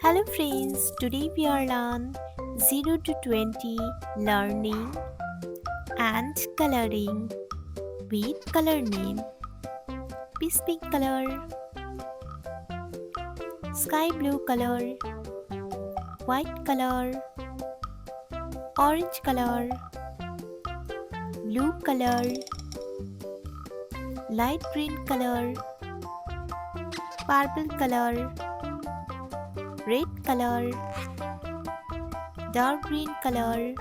Hello friends, today we are learn 0 to 20 learning and coloring with color name. Peace pink color, sky blue color, white color, orange color, blue color, light green color, purple color, red color, dark green color,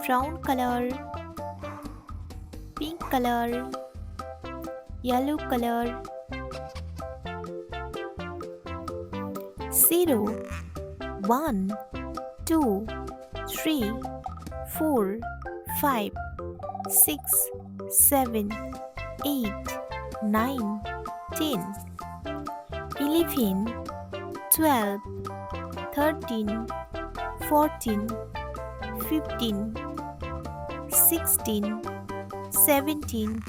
brown color, pink color, yellow color. 0, 1, 2, 3, 4, 5, 6, 7, 8, 9, 10, 11, 12, 13, 14, 15, 16, 17,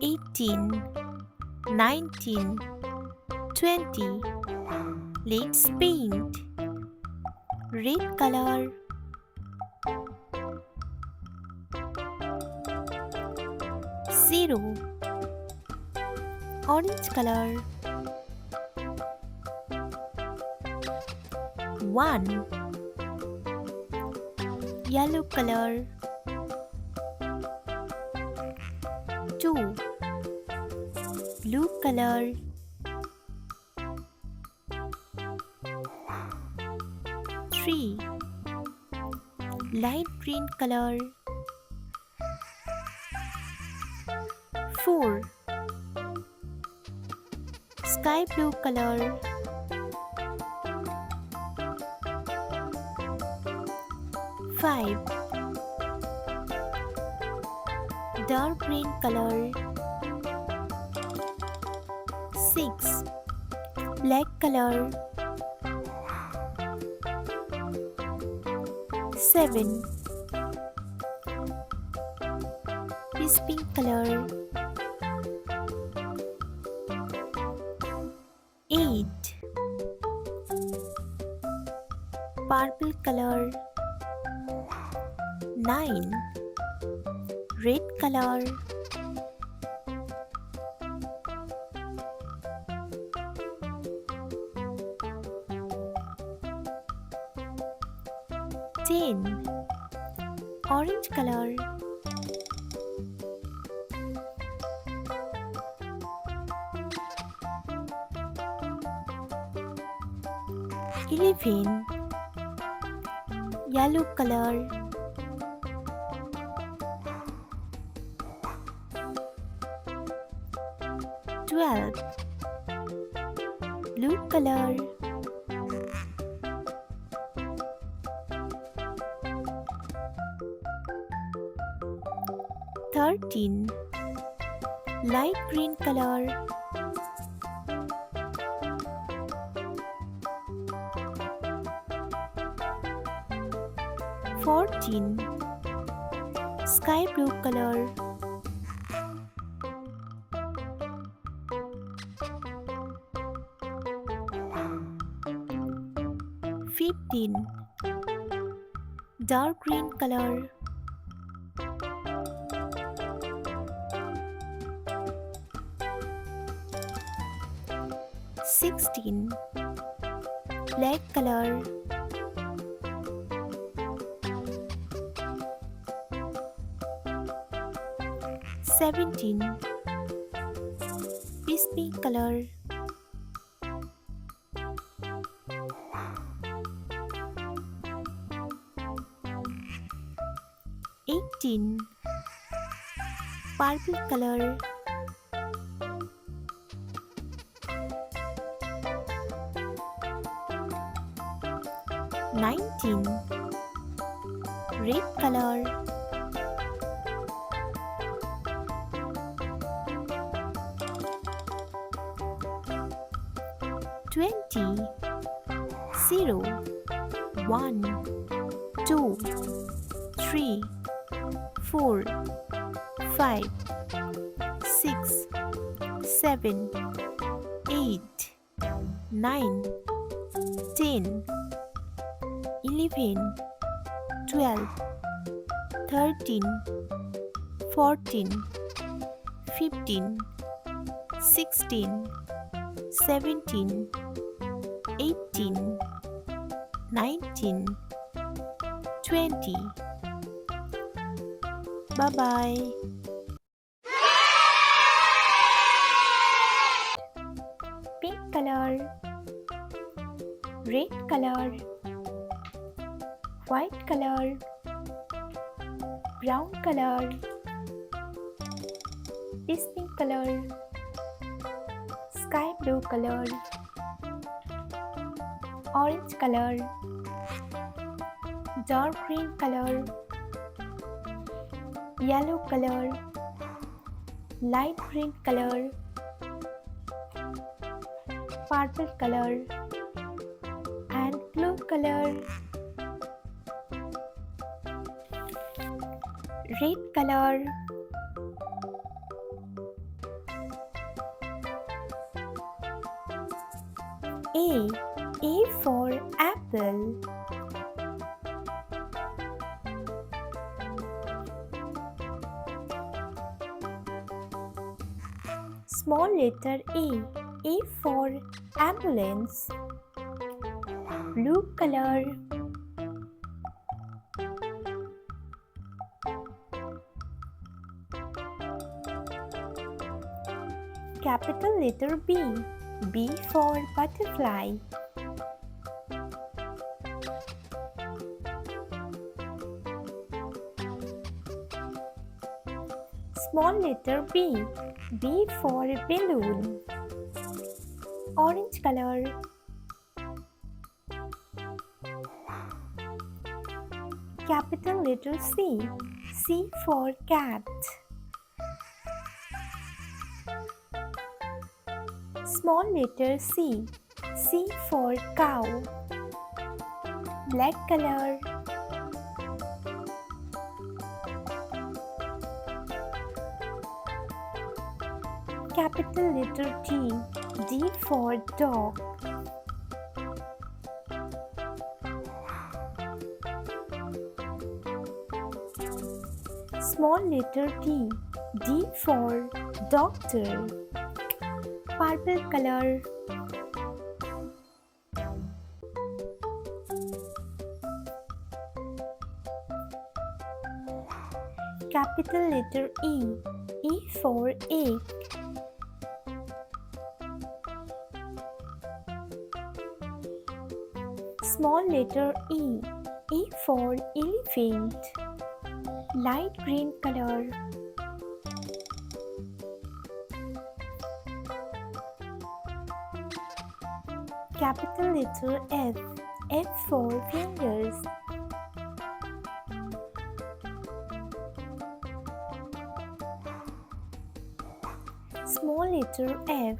18, 19, 20. Let's paint. Red color, zero. Orange color, 1. Yellow color, 2. Blue color, 3. Light green color, 4. Sky blue color, 5. Dark green color, 6. Black color, 7. This pink color, 8. Purple color, 9. Red color, 10. Orange color, 11. Yellow color, 12. Blue color, 13. Light green color, 14. Sky blue color, 15. Dark green color, 16. Black color, 17. Peace pink color, 18. Purple color, 19. Red color, 20. 0, 1, 2, 3, 4, 5, 6, 7, 8, 9, 10, 11, 12, 13, 14, 15, 16, 17, 18, 19, 20. Bye-bye. Pink color, red color, white color, brown color, pink color, sky blue color, orange color, dark green color, yellow color, light green color, purple color, and blue color. Red color, A for apple. Small letter A for ambulance. Blue color. Capital letter B for butterfly. Small letter B for balloon. Orange color. Capital letter C for cat. Small letter C for cow. Black color. Capital letter D for dog. Small letter D for doctor. Purple color. Capital letter E for egg. Small letter E for elephant. Light green color. Capital letter F for fingers. Small letter F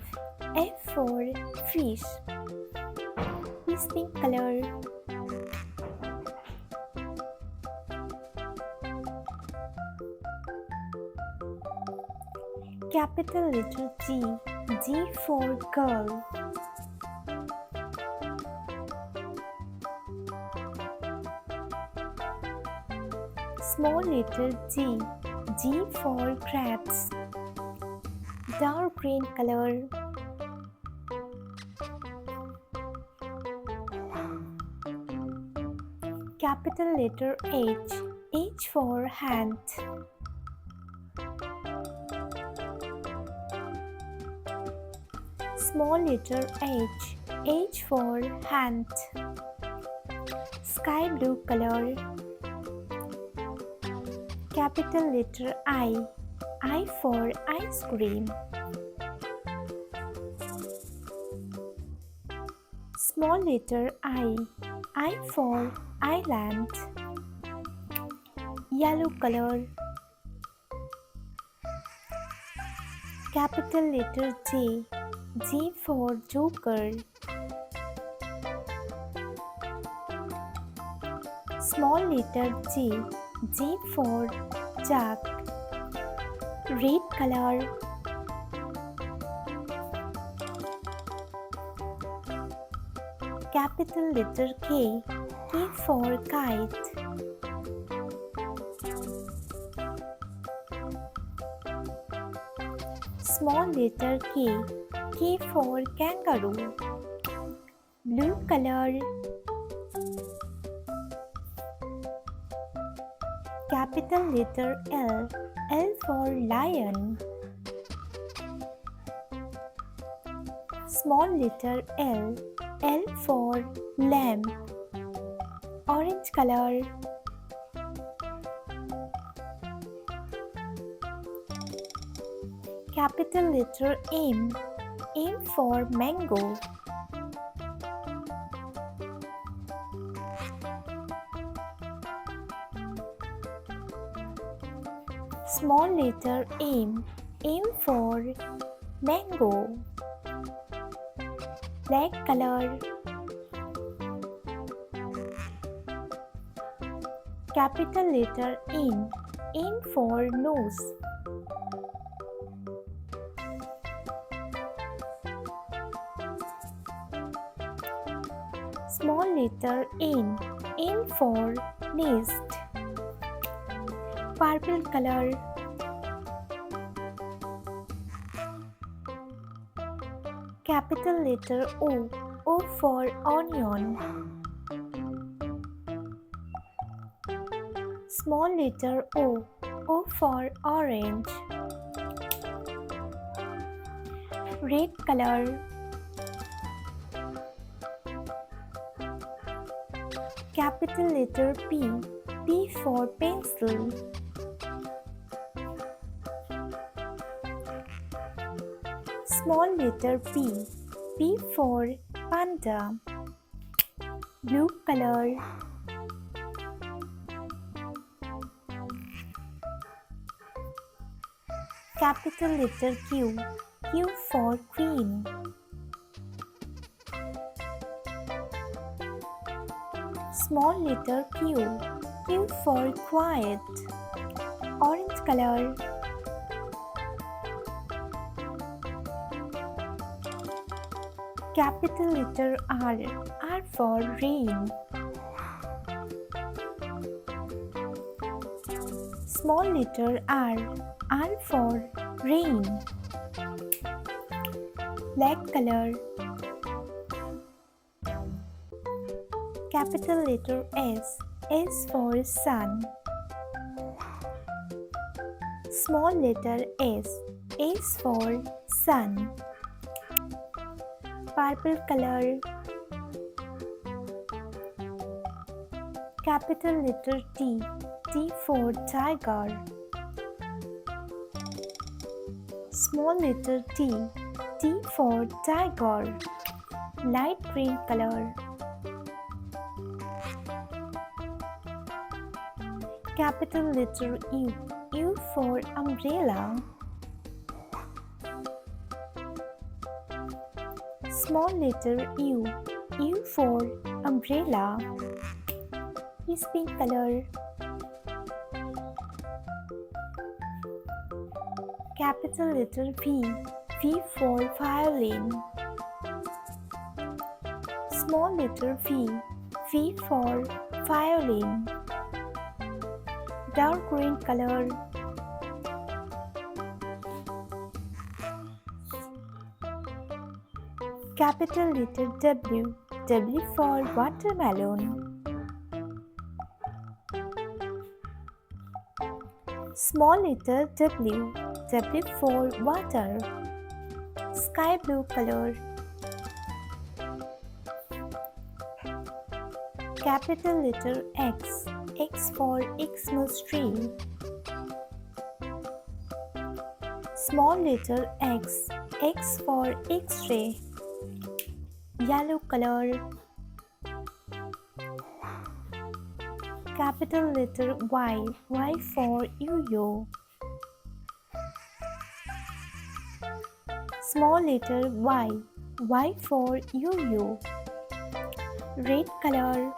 for fish. Pink color. Capital letter G for girl. Small letter G for crabs. Dark green color. Capital letter H for hand. Small letter H for hand. Sky blue color. Capital letter I for ice cream. Small letter I for island. Yellow color. Capital letter J for joker. Small letter J for jug. Red color. Capital letter K. K for kite. Small letter K. K for kangaroo. Blue color. Capital letter L. L for lion. Small letter L. L for lamb. Orange color. Capital letter M. M for mango. Small letter M. M for mango. Black color. Capital letter N. N for nose. Small letter N. N for nest. Purple color. Capital letter O. O for onion. Small letter O. O for orange. Red color. Capital letter P. P for pencil. Small letter P. P for panda. Blue color. Capital letter Q. Q for queen. Small letter Q. Q for quiet. Orange color. Capital letter R. R for rain. Small letter R. R for rain. Black color. Capital letter S. S for sun. Small letter S. S for sun. Purple color. Capital letter T. T for tiger. Small letter T. T for tiger. Light green color. Capital letter U. U for umbrella. Small letter U. U for umbrella. Is pink color. Capital letter V. V for violin. Small letter V. V for violin. Dark green color. Capital letter W. W for watermelon. Small letter W. W for water. Sky blue color. Capital letter X. X for Xmas tree. Small letter X. X for X-ray. Yellow color. Capital letter Y. Y for yo-yo. Small letter Y. Y for yo-yo. Red color.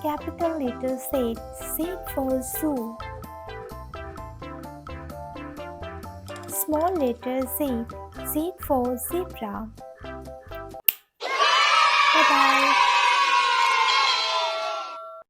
Capital letter Z. Z for zoo. Small letter Z. Z for zebra. Bye bye.